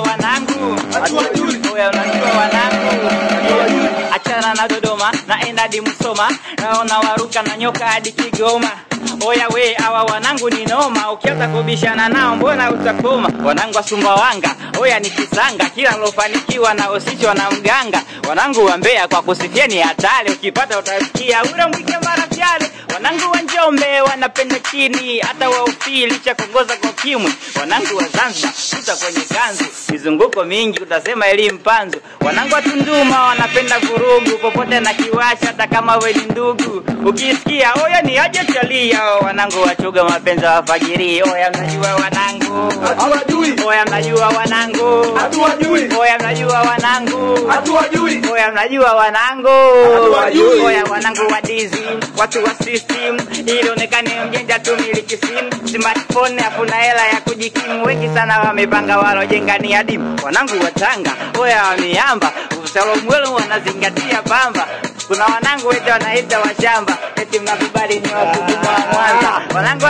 mnajua wanangu? Oya mnajua wanangu? Achana na Dodoma naenda hadi Musoma, naona waruka na nyoka hadi Kigoma. Oya we hawa wanangu ni noma, ukianza kubishana nao mbona utakoma. Wanangu wa Sumbawanga, oya ni kisanga, kila lofanikiwa na usichwa na mganga. Wanangu wa Mbeya kwa kusifia ni hatari, ukipata utasikia ule mwike mara vyale. Wanangu wa Njombe wanapenda chini, hata wa ufili cha kugoza kwa kimwi. Wanangu wa Zanzibar kuta kwenye kanzu, mizunguko mingi utasema elimu panzu. Wanangu wa Tunduma wanapenda vurugu, popote na kiwasha hata kama we ni ndugu. Ukisikia oya ni aje chalia, wanangu wa Chuga mapenzi wafajiri. Oya mnajua wanangu? Hatuwajui. Oya mnajua wanangu? Hatuwajui. Oya mnajua wanangu? Hatuwajui. Oya mnajua wanangu? Hatuwajui. Oya wanangu wa dizi, watu wa system, ili onekane mjenja tumiliki simu, smartphone hakuna hela ya kujikimu. Wengi sana wamepanga walojenga ni adimu. Wanangu wa Tanga, oya wa Miamba, Usalomwelo wanazingatia pamba. Kuna wanangu wetu wanaita washamba, eti mnakubali ni wakubwa wa Mwanza. Wanangu